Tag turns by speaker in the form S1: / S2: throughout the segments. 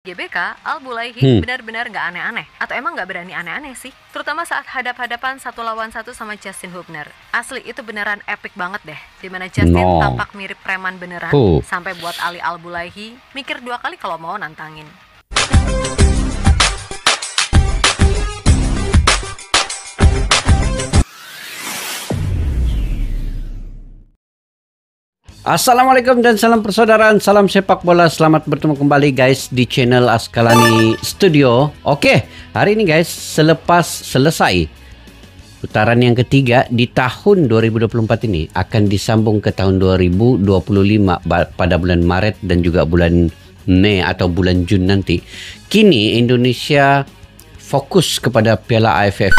S1: GBK, Al-Bulaihi
S2: Hmm.
S1: benar-benar nggak aneh-aneh. Atau emang nggak berani aneh-aneh sih? Terutama saat hadap-hadapan 1 lawan 1 sama Justin Hubner. Asli itu beneran epic banget deh. Dimana Justin
S2: No.
S1: tampak mirip preman beneran. Sampai buat Ali Al-Bulaihi mikir 2 kali kalau mau nantangin.
S2: Assalamualaikum dan salam persaudaraan, salam sepak bola. Selamat bertemu kembali guys di channel Askalani Studio. Oke, hari ini guys, selepas selesai putaran yang ketiga di tahun 2024 ini akan disambung ke tahun 2025 pada bulan Maret dan juga bulan Mei atau bulan Jun nanti. Kini Indonesia fokus kepada Piala AFF,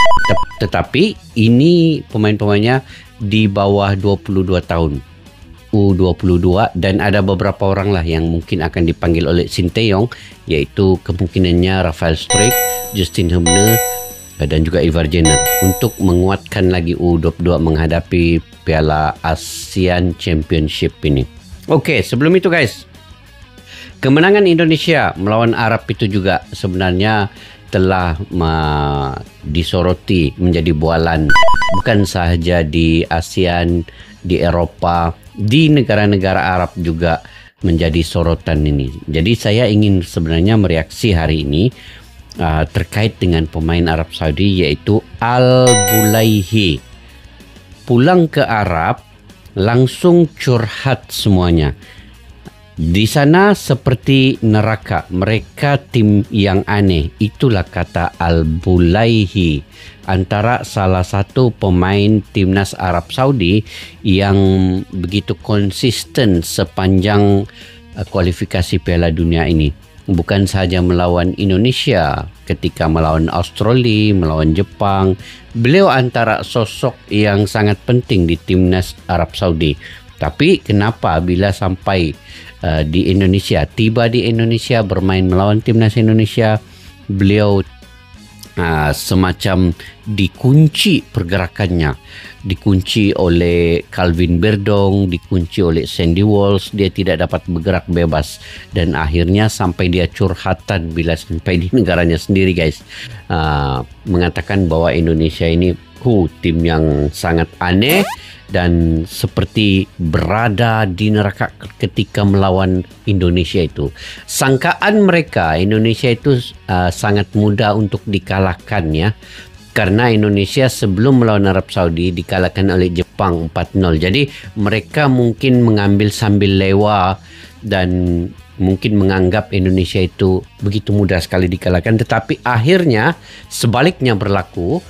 S2: tetapi ini pemain-pemainnya di bawah 22 tahun. U22 dan ada beberapa orang lah yang mungkin akan dipanggil oleh Sinteyong, yaitu kemungkinannya Rafael Struijk, Justin Hubner dan juga Ivar Jenner untuk menguatkan lagi U22 menghadapi Piala ASEAN Championship ini. Oke, sebelum itu guys, kemenangan Indonesia melawan Arab itu juga sebenarnya telah disoroti menjadi bualan bukan sahaja di ASEAN, di Eropa, di negara-negara Arab juga menjadi sorotan ini. Jadi saya ingin sebenarnya mereaksi hari ini terkait dengan pemain Arab Saudi yaitu Al-Bulaihi. Pulang ke Arab langsung curhat semuanya. Di sana seperti neraka, mereka tim yang aneh. Itulah kata Al-Bulaihi, antara salah satu pemain timnas Arab Saudi yang begitu konsisten sepanjang kualifikasi Piala Dunia ini. Bukan sahaja melawan Indonesia, ketika melawan Australia, melawan Jepang, beliau antara sosok yang sangat penting di timnas Arab Saudi. Tapi kenapa bila sampai di Indonesia, tiba di Indonesia bermain melawan timnas Indonesia, beliau semacam dikunci pergerakannya, dikunci oleh Calvin Berdong, dikunci oleh Sandy Walsh, dia tidak dapat bergerak bebas dan akhirnya sampai dia curhatan bila sampai di negaranya sendiri guys, mengatakan bahwa Indonesia ini tim yang sangat aneh dan seperti berada di neraka ketika melawan Indonesia itu. Sangkaan mereka Indonesia itu sangat mudah untuk dikalahkan ya. Karena Indonesia sebelum melawan Arab Saudi dikalahkan oleh Jepang 4-0. Jadi mereka mungkin mengambil sambil lewa dan mungkin menganggap Indonesia itu begitu mudah sekali dikalahkan. Tetapi akhirnya sebaliknya berlaku.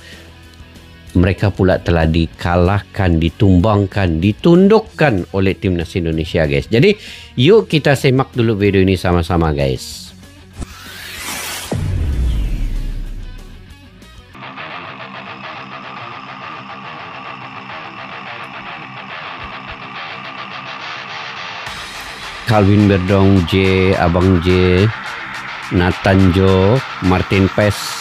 S2: Mereka pula telah dikalahkan, ditumbangkan, ditundukkan oleh timnas Indonesia guys. Jadi yuk kita simak dulu video ini sama-sama guys. Calvin Berdong, Abang J, Nathan Jo, Martin Pes.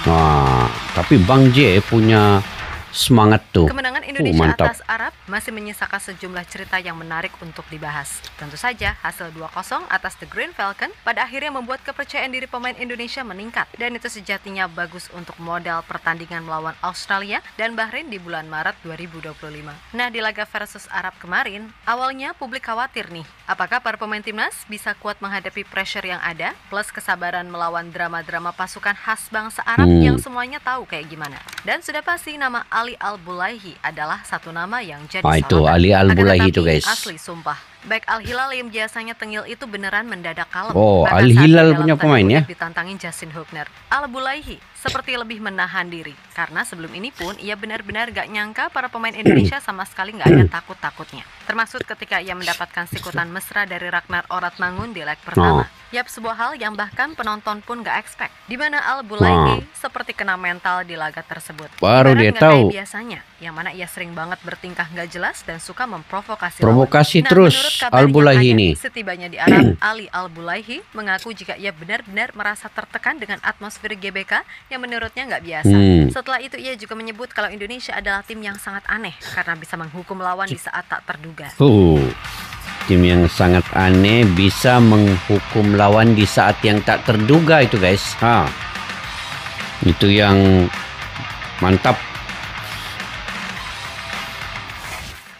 S2: Wah, tapi Bang J punya semangat tuh.
S1: Kemenangan Indonesia atas Arab masih menyisakan sejumlah cerita yang menarik untuk dibahas. Tentu saja hasil 2-0 atas The Green Falcon pada akhirnya membuat kepercayaan diri pemain Indonesia meningkat. Dan itu sejatinya bagus untuk modal pertandingan melawan Australia dan Bahrain di bulan Maret 2025. Nah, di laga versus Arab kemarin, awalnya publik khawatir nih, apakah para pemain timnas bisa kuat menghadapi pressure yang ada, plus kesabaran melawan drama-drama pasukan khas bangsa Arab yang semuanya tahu kayak gimana. Dan sudah pasti nama Ali Al-Bulaihi adalah satu nama yang jadi sorotan.
S2: Itu Ali Al-Bulaihi itu guys.
S1: Asli sumpah, back Al-Hilal yang biasanya tengil itu beneran mendadak kalem.
S2: Oh, Al-Hilal punya pemain ya?
S1: Ditantangin Justin Hubner. Al-Bulaihi seperti lebih menahan diri karena sebelum ini pun ia benar-benar gak nyangka para pemain Indonesia sama sekali gak ada takut-takutnya. Termasuk ketika ia mendapatkan sikutan mesra dari Ragnar Oratmangun di leg pertama. Yap, sebuah hal yang bahkan penonton pun gak expect, di mana Al-Bulaihi seperti kena mental di laga tersebut.
S2: Baru dia tahu.
S1: Biasanya, yang mana ia sering banget bertingkah gak jelas dan suka memprovokasi
S2: Provokasi
S1: lawan.
S2: terus Al-Bulaihi ini.
S1: Setibanya di Arab, Ali Al-Bulaihi mengaku jika ia benar-benar merasa tertekan dengan atmosfer GBK yang menurutnya nggak biasa. Setelah itu ia juga menyebut kalau Indonesia adalah tim yang sangat aneh karena bisa menghukum lawan di saat tak terduga.
S2: Tim yang sangat aneh bisa menghukum lawan di saat yang tak terduga itu guys. Itu yang mantap.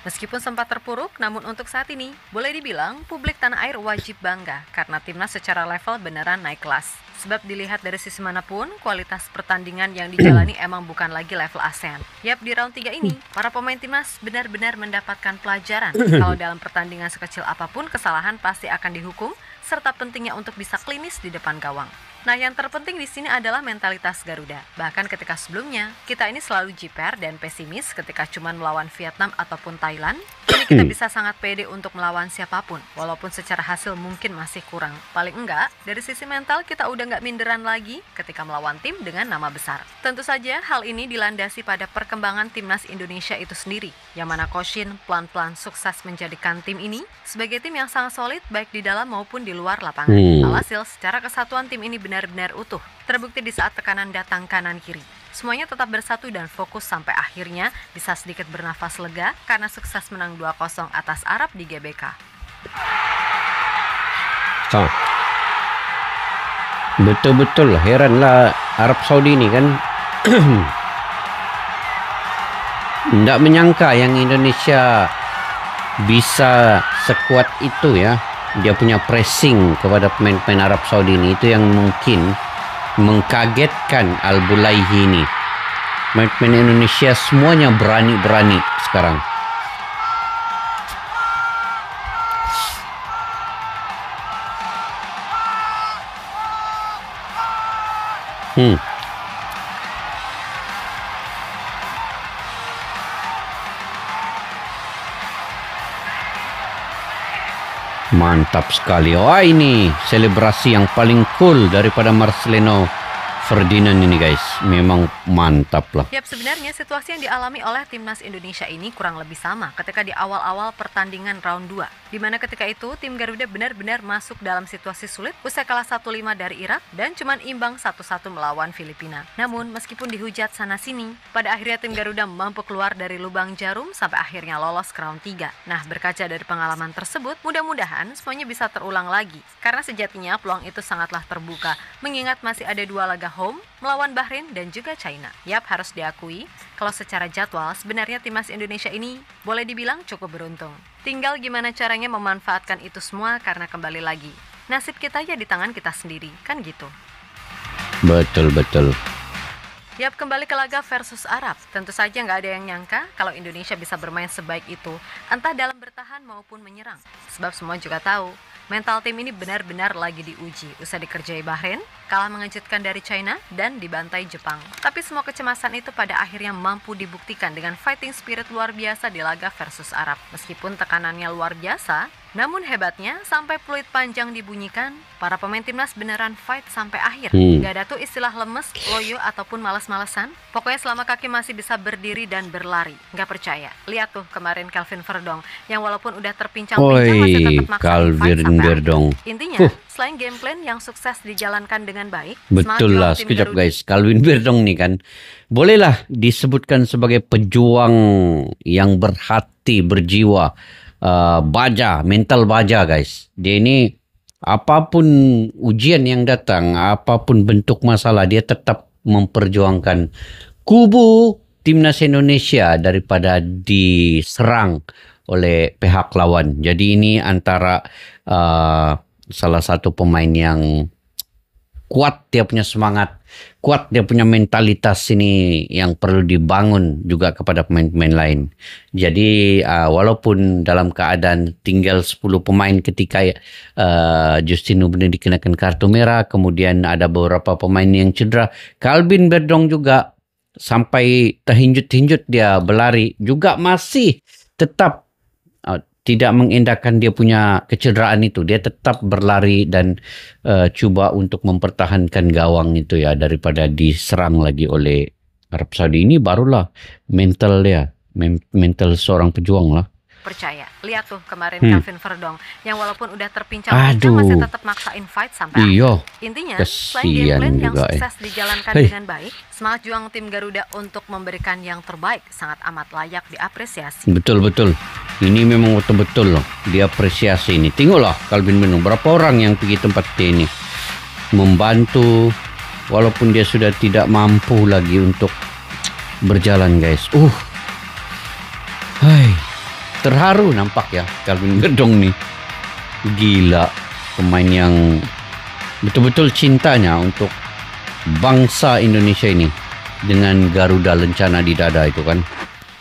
S1: Meskipun sempat terpuruk, namun untuk saat ini, boleh dibilang publik tanah air wajib bangga karena timnas secara level beneran naik kelas. Sebab dilihat dari sisi manapun, kualitas pertandingan yang dijalani emang bukan lagi level ASEAN. Yap, di round 3 ini, para pemain timnas benar-benar mendapatkan pelajaran. Kalau dalam pertandingan sekecil apapun, kesalahan pasti akan dihukum, serta pentingnya untuk bisa klinis di depan gawang. Nah, yang terpenting di sini adalah mentalitas Garuda. Bahkan ketika sebelumnya, kita ini selalu jiper dan pesimis ketika cuma melawan Vietnam ataupun Thailand. Kini kita bisa sangat pede untuk melawan siapapun, walaupun secara hasil mungkin masih kurang. Paling enggak, dari sisi mental kita udah nggak minderan lagi ketika melawan tim dengan nama besar. Tentu saja hal ini dilandasi pada perkembangan timnas Indonesia itu sendiri, yang mana Coach Shin pelan-pelan sukses menjadikan tim ini sebagai tim yang sangat solid baik di dalam maupun di luar lapangan. Alhasil, secara kesatuan tim ini benar-benar utuh, terbukti di saat tekanan datang kanan-kiri. Semuanya tetap bersatu dan fokus sampai akhirnya bisa sedikit bernafas lega karena sukses menang 2-0 atas Arab di GBK.
S2: Betul-betul heranlah Arab Saudi ini kan. Tidak menyangka yang Indonesia bisa sekuat itu ya. Dia punya pressing kepada pemain-pemain Arab Saudi ini. Itu yang mungkin mengkagetkan Al-Bulaihi ini. Pemain-pemain Indonesia semuanya berani-berani sekarang. Mantap sekali. Wah, ini selebrasi yang paling cool daripada Marcelino Ferdinand ini guys. Memang mantap lah.
S1: Yap, sebenarnya situasi yang dialami oleh timnas Indonesia ini kurang lebih sama ketika di awal-awal pertandingan round 2. Di mana ketika itu tim Garuda benar-benar masuk dalam situasi sulit usai kalah 1-5 dari Irak dan cuman imbang 1-1 melawan Filipina. Namun meskipun dihujat sana-sini, pada akhirnya tim Garuda mampu keluar dari lubang jarum sampai akhirnya lolos ke round 3. Nah, berkaca dari pengalaman tersebut, mudah-mudahan semuanya bisa terulang lagi. Karena sejatinya peluang itu sangatlah terbuka, mengingat masih ada 2 laga home melawan Bahrain dan juga China. Yap, harus diakui, kalau secara jadwal sebenarnya timnas Indonesia ini boleh dibilang cukup beruntung. Tinggal gimana caranya memanfaatkan itu semua karena kembali lagi, nasib kita ya di tangan kita sendiri, kan gitu.
S2: Betul-betul.
S1: Yap, kembali ke laga versus Arab. Tentu saja nggak ada yang nyangka kalau Indonesia bisa bermain sebaik itu, entah dalam bertahan maupun menyerang. Sebab semua juga tahu, mental tim ini benar-benar lagi diuji. Usai dikerjai Bahrain, kalah mengejutkan dari China, dan dibantai Jepang. Tapi semua kecemasan itu pada akhirnya mampu dibuktikan dengan fighting spirit luar biasa di laga versus Arab. Meskipun tekanannya luar biasa, namun hebatnya sampai peluit panjang dibunyikan, para pemain timnas beneran fight sampai akhir. Gak ada tuh istilah lemes, loyo, ataupun malas-malesan. Pokoknya selama kaki masih bisa berdiri dan berlari. Gak percaya, lihat tuh kemarin Kelvin Verdong yang walaupun udah terpincang-pincang masih tetap maksain fight sampai akhir. Intinya, selain game plan yang sukses dijalankan dengan baik,
S2: betul lah, sekejap guys, Kelvin Verdong nih kan bolehlah disebutkan sebagai pejuang yang berhati, berjiwa, baja, mental baja guys. Dia ini apapun ujian yang datang, apapun bentuk masalah, dia tetap memperjuangkan kubu timnas Indonesia daripada diserang oleh pihak lawan. Jadi ini antara salah satu pemain yang kuat, dia punya semangat, kuat dia punya mentalitas ini yang perlu dibangun juga kepada pemain-pemain lain. Jadi walaupun dalam keadaan tinggal 10 pemain ketika Justinus benar dikenakan kartu merah, kemudian ada beberapa pemain yang cedera, Kelvin Verdong juga sampai terhinjut-hinjut dia berlari juga masih tetap tidak mengendahkan dia punya kecederaan itu. Dia tetap berlari dan cuba untuk mempertahankan gawang itu ya, daripada diserang lagi oleh Arab Saudi. Ini barulah mental dia, mental seorang pejuang lah.
S1: Percaya, lihat tuh kemarin Kelvin Verdong yang walaupun udah terpincang-pincang masih tetap maksain fight sampai akhir. Intinya, selain game plan yang sukses dijalankan dengan baik, semangat juang tim Garuda untuk memberikan yang terbaik sangat amat layak diapresiasi.
S2: Betul-betul. Ini memang betul-betul loh, dia apresiasi ini. Tengoklah Calvin Benung, berapa orang yang pergi tempat dia ini membantu, walaupun dia sudah tidak mampu lagi untuk berjalan, guys. Hai, terharu nampak ya Calvin Benung nih. Gila, pemain yang betul-betul cintanya untuk bangsa Indonesia ini dengan Garuda Lencana di dada itu kan.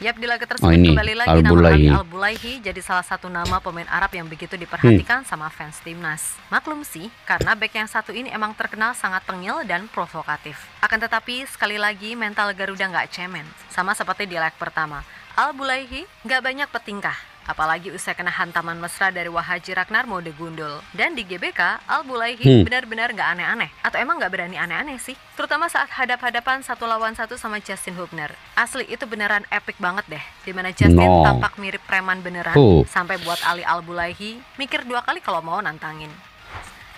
S1: Yap, di laga tersebut
S2: ini
S1: kembali lagi
S2: Al-Bulaihi.
S1: nama Ali Al-Bulaihi jadi salah satu nama pemain Arab yang begitu diperhatikan sama fans timnas. Maklum sih, karena back yang satu ini emang terkenal sangat tengil dan provokatif. Akan tetapi, sekali lagi mental Garuda nggak cemen. Sama seperti di leg pertama, Al-Bulaihi nggak banyak petingkah. Apalagi usai kena hantaman mesra dari Wahaji Ragnar mode gundul. Dan di GBK, Al-Bulaihi benar-benar nggak aneh-aneh. Atau emang nggak berani aneh-aneh sih? Terutama saat hadap-hadapan 1-1 sama Justin Hubner. Asli itu beneran epic banget deh. Dimana Justin tampak mirip preman beneran. Sampai buat Ali Al-Bulaihi mikir 2 kali kalau mau nantangin.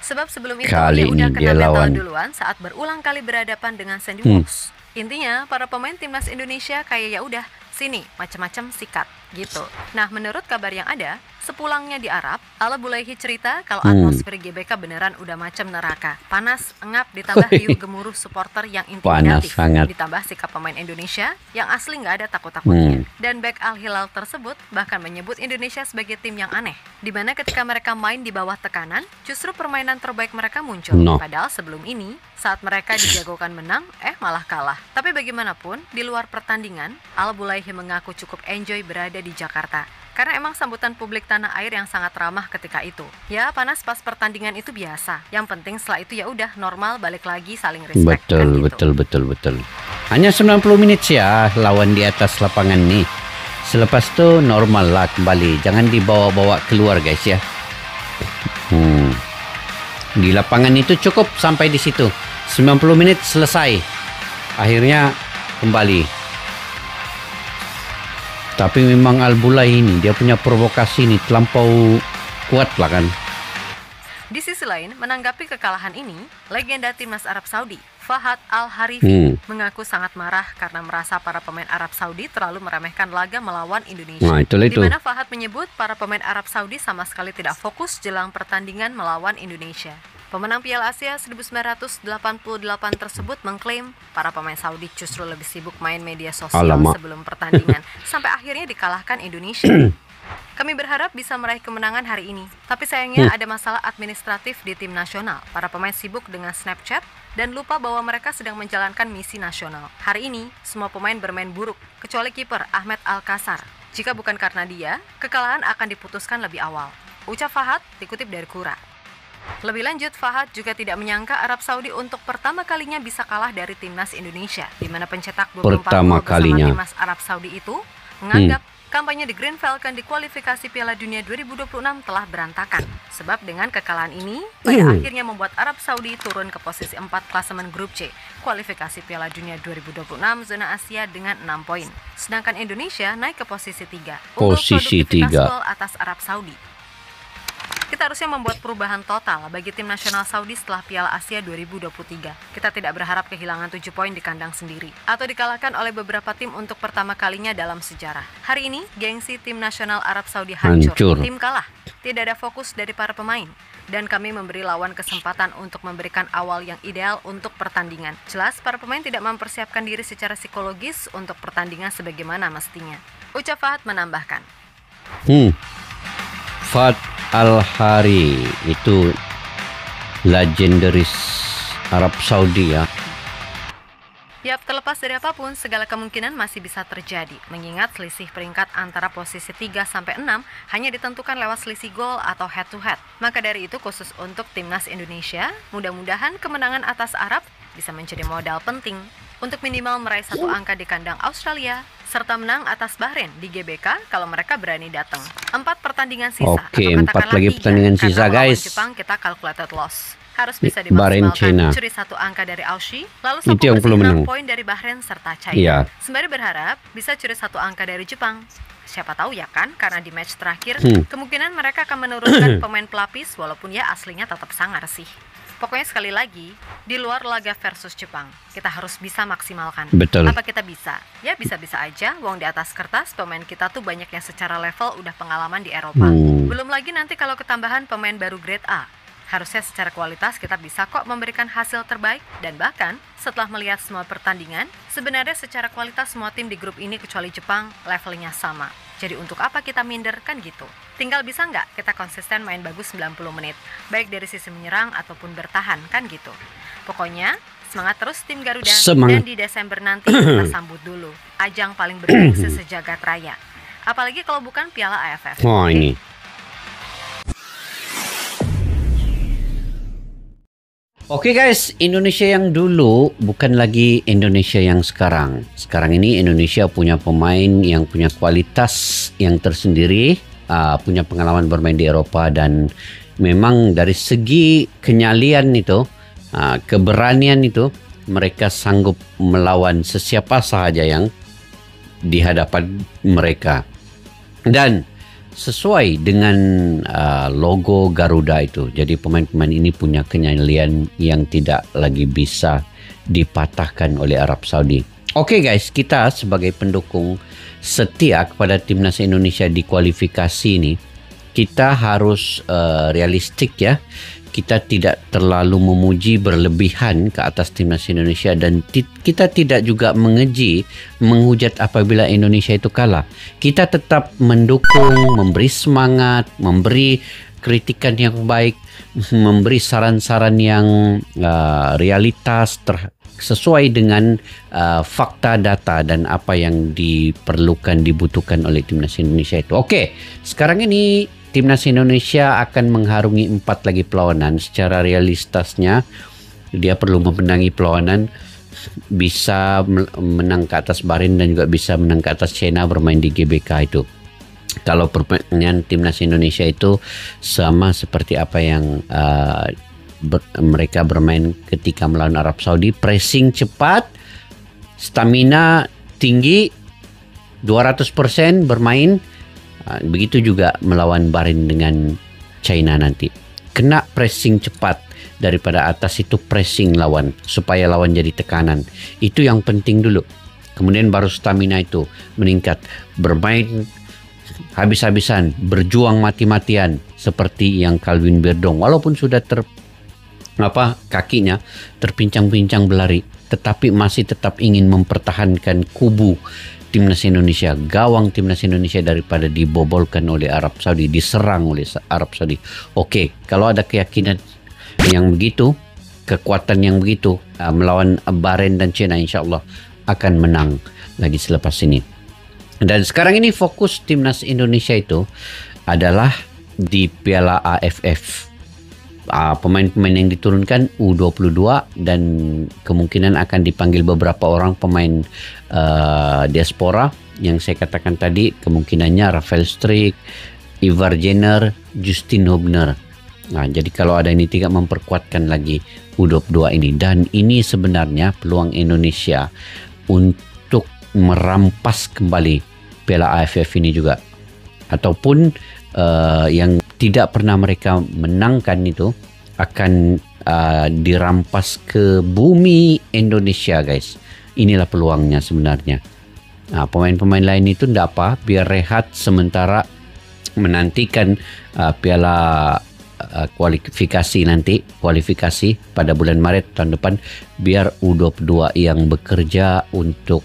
S1: Sebab sebelum itu dia udah kena mental duluan saat berulang kali berhadapan dengan Sandy Walsh. Intinya, para pemain timnas Indonesia kayak ya udah sini macam-macam sikat gitu. Nah, menurut kabar yang ada, sepulangnya di Arab, Al-Bulaihi cerita kalau atmosfer GBK beneran udah macam neraka. Panas, engap, ditambah riuh gemuruh supporter yang intimidatif. Ditambah sikap pemain Indonesia yang asli nggak ada takut-takutnya. Dan back Al-Hilal tersebut bahkan menyebut Indonesia sebagai tim yang aneh. Dimana ketika mereka main di bawah tekanan, justru permainan terbaik mereka muncul. Padahal sebelum ini, saat mereka dijagokan menang, malah kalah. Tapi bagaimanapun, di luar pertandingan, Al-Bulaihi mengaku cukup enjoy berada di Jakarta. Karena emang sambutan publik tanah air yang sangat ramah ketika itu. Ya, panas pas pertandingan itu biasa. Yang penting setelah itu ya udah normal, balik lagi saling respect.
S2: Betul. Hanya 90 menit ya lawan di atas lapangan nih. Selepas itu normal lah kembali. Jangan dibawa-bawa keluar, guys ya. Di lapangan itu cukup sampai di situ. 90 menit selesai. Akhirnya kembali. Tapi memang Al-Bulaihi ini, dia punya provokasi ini terlampau kuat lah kan.
S1: Di sisi lain, menanggapi kekalahan ini, legenda timnas Arab Saudi, Fahad Al-Harifi, mengaku sangat marah karena merasa para pemain Arab Saudi terlalu meremehkan laga melawan Indonesia. Di mana Fahad menyebut para pemain Arab Saudi sama sekali tidak fokus jelang pertandingan melawan Indonesia. Pemenang Piala Asia 1988 tersebut mengklaim para pemain Saudi justru lebih sibuk main media sosial sebelum pertandingan sampai akhirnya dikalahkan Indonesia. Kami berharap bisa meraih kemenangan hari ini, tapi sayangnya ada masalah administratif di tim nasional. Para pemain sibuk dengan Snapchat dan lupa bahwa mereka sedang menjalankan misi nasional. Hari ini, semua pemain bermain buruk, kecuali kiper Ahmed Al-Kassar. Jika bukan karena dia, kekalahan akan diputuskan lebih awal. Ucap Fahad dikutip dari Kura. Lebih lanjut, Fahad juga tidak menyangka Arab Saudi untuk pertama kalinya bisa kalah dari timnas Indonesia, di mana pencetak 24 gol bersama timnas Arab Saudi itu menganggap kampanye di Green Falcon di kualifikasi Piala Dunia 2026 telah berantakan. Sebab dengan kekalahan ini, pada akhirnya membuat Arab Saudi turun ke posisi 4 klasemen grup C, kualifikasi Piala Dunia 2026 zona Asia dengan 6 poin. Sedangkan Indonesia naik ke posisi 3, unggul produktivitas gol atas Arab Saudi. Kita harusnya membuat perubahan total bagi tim nasional Saudi setelah Piala Asia 2023. Kita tidak berharap kehilangan 7 poin di kandang sendiri atau dikalahkan oleh beberapa tim untuk pertama kalinya dalam sejarah. Hari ini, gengsi tim nasional Arab Saudi hancur. Tim kalah. Tidak ada fokus dari para pemain. Dan kami memberi lawan kesempatan untuk memberikan awal yang ideal untuk pertandingan. Jelas, para pemain tidak mempersiapkan diri secara psikologis untuk pertandingan sebagaimana mestinya. Ucap Fahad menambahkan.
S2: Fahad Al-Hari itu legendaris Arab Saudi ya.
S1: Yap, terlepas dari apapun, segala kemungkinan masih bisa terjadi. Mengingat selisih peringkat antara posisi 3-6 hanya ditentukan lewat selisih gol atau head to head. Maka dari itu khusus untuk timnas Indonesia, mudah-mudahan kemenangan atas Arab bisa menjadi modal penting untuk minimal meraih 1 angka di kandang Australia, serta menang atas Bahrain di GBK kalau mereka berani datang. 4 pertandingan sisa.
S2: Oke, 4 lagi pertandingan sisa, guys.
S1: Jepang kita calculated loss. Harus bisa dimaksimalkan, curi 1 angka dari Aussie, lalu sampai 6 poin dari Bahrain serta China. Sembari berharap bisa curi 1 angka dari Jepang. Siapa tahu ya kan, karena di match terakhir, kemungkinan mereka akan menurunkan pemain pelapis walaupun ya aslinya tetap sangar sih. Pokoknya sekali lagi, di luar laga versus Jepang, kita harus bisa maksimalkan.
S2: Betul.
S1: Apa kita bisa? Ya bisa-bisa aja, wong di atas kertas pemain kita tuh banyak yang secara level udah pengalaman di Eropa. Belum lagi nanti kalau ketambahan pemain baru grade A. Harusnya secara kualitas kita bisa kok memberikan hasil terbaik. Dan bahkan setelah melihat semua pertandingan, sebenarnya secara kualitas semua tim di grup ini kecuali Jepang levelnya sama. Jadi untuk apa kita minder, kan gitu. Tinggal bisa nggak kita konsisten main bagus 90 menit, baik dari sisi menyerang ataupun bertahan, kan gitu. Pokoknya semangat terus tim Garuda. Dan di Desember nanti kita sambut dulu ajang paling bergengsi sejagat raya. Apalagi kalau bukan Piala AFF.
S2: Oh ini. Oke guys, Indonesia yang dulu bukan lagi Indonesia yang sekarang. Sekarang ini Indonesia punya pemain yang punya kualitas yang tersendiri, punya pengalaman bermain di Eropa, dan memang dari segi kenyalian itu, keberanian itu, mereka sanggup melawan sesiapa sahaja yang di hadapan mereka. Dan sesuai dengan logo Garuda itu. Jadi pemain-pemain ini punya kenyalian yang tidak lagi bisa dipatahkan oleh Arab Saudi. Oke guys, kita sebagai pendukung setia kepada timnas Indonesia di kualifikasi ini, kita harus realistik ya. Kita tidak terlalu memuji berlebihan ke atas timnas Indonesia, dan kita tidak juga menghujat apabila Indonesia itu kalah. Kita tetap mendukung, memberi semangat, memberi kritikan yang baik, memberi saran-saran yang realitas sesuai dengan fakta, data, dan apa yang dibutuhkan oleh timnas Indonesia itu. Oke, sekarang ini timnas Indonesia akan mengharungi 4 lagi perlawanan. Secara realistasnya dia perlu memenangi perlawanan, bisa menang ke atas Bahrain dan juga bisa menang ke atas China bermain di GBK itu. Kalau permainan timnas Indonesia itu sama seperti apa yang mereka bermain ketika melawan Arab Saudi, pressing cepat, stamina tinggi, 200% bermain. Begitu juga melawan Bahrain dengan China nanti. Kena pressing cepat, daripada atas itu pressing lawan supaya lawan jadi tekanan. Itu yang penting dulu. Kemudian baru stamina itu meningkat. Bermain habis-habisan, berjuang mati-matian seperti yang Calvin Berdong. Walaupun sudah kakinya terpincang-pincang berlari, tetapi masih tetap ingin mempertahankan kubu timnas Indonesia, gawang timnas Indonesia, daripada dibobolkan oleh Arab Saudi, diserang oleh Arab Saudi. Oke, kalau ada keyakinan yang begitu, kekuatan yang begitu, melawan Bahrain dan China, insya Allah akan menang lagi selepas ini. Dan sekarang ini fokus timnas Indonesia itu adalah di Piala AFF. Pemain-pemain yang diturunkan U22, dan kemungkinan akan dipanggil beberapa orang pemain diaspora yang saya katakan tadi. Kemungkinannya Rafael Struijk, Ivar Jenner, Justin Hubner. Jadi kalau ada ini tiga, memperkuatkan lagi U22 ini. Dan ini sebenarnya peluang Indonesia untuk merampas kembali Piala AFF ini juga, ataupun yang tidak pernah mereka menangkan itu akan dirampas ke bumi Indonesia guys. Inilah peluangnya sebenarnya. Pemain-pemain lain itu tidak apa, biar rehat sementara menantikan Piala kualifikasi pada bulan Maret tahun depan, biar U22 yang bekerja untuk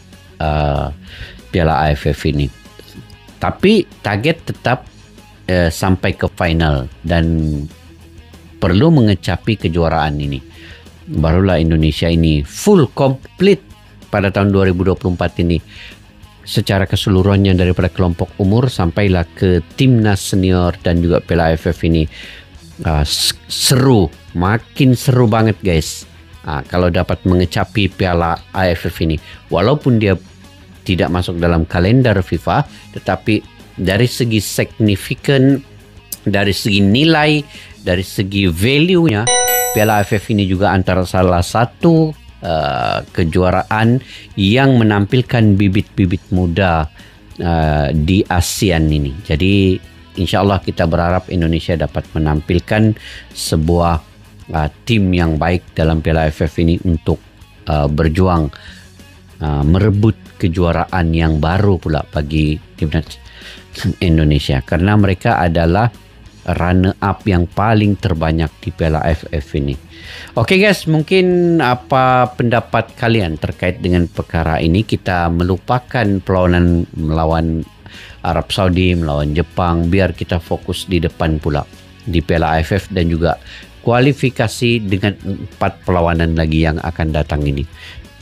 S2: Piala AFF ini. Tapi target tetap sampai ke final dan perlu mengecapi kejuaraan ini. Barulah Indonesia ini full complete pada tahun 2024 ini secara keseluruhannya, daripada kelompok umur sampailah ke timnas senior dan juga Piala AFF ini. Seru, makin seru banget guys. Kalau dapat mengecapi Piala AFF ini, walaupun dia tidak masuk dalam kalender FIFA, tetapi dari segi signifikan, dari segi nilai, dari segi value-nya, Piala AFF ini juga antara salah satu kejuaraan yang menampilkan bibit-bibit muda di ASEAN ini. Jadi insya Allah kita berharap Indonesia dapat menampilkan sebuah tim yang baik dalam Piala AFF ini untuk berjuang merebut kejuaraan yang baru pula bagi timnas Indonesia, karena mereka adalah runner up yang paling terbanyak di Piala AFF ini. Oke guys, mungkin apa pendapat kalian terkait dengan perkara ini? Kita melupakan perlawanan melawan Arab Saudi, melawan Jepang, biar kita fokus di depan pula di Piala AFF dan juga kualifikasi dengan 4 perlawanan lagi yang akan datang ini.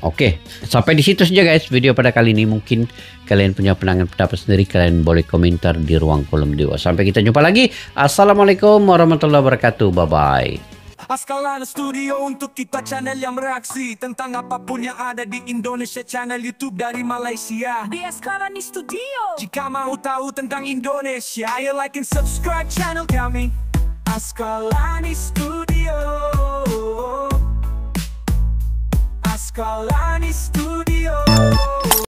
S2: Oke, sampai di situ saja guys video pada kali ini. Mungkin kalian punya pandangan pendapat sendiri, kalian boleh komentar di ruang kolom di bawah. Sampai kita jumpa lagi. Assalamualaikum warahmatullahi wabarakatuh. Bye bye.
S3: Askalana Studio untuk kita channel yang bereaksi tentang apapun yang ada di Indonesia, channel YouTube dari Malaysia di Askalani Studio. Jika mau tahu tentang Indonesia, ayo like and subscribe channel kami Askalani Studio. Askalani Studio.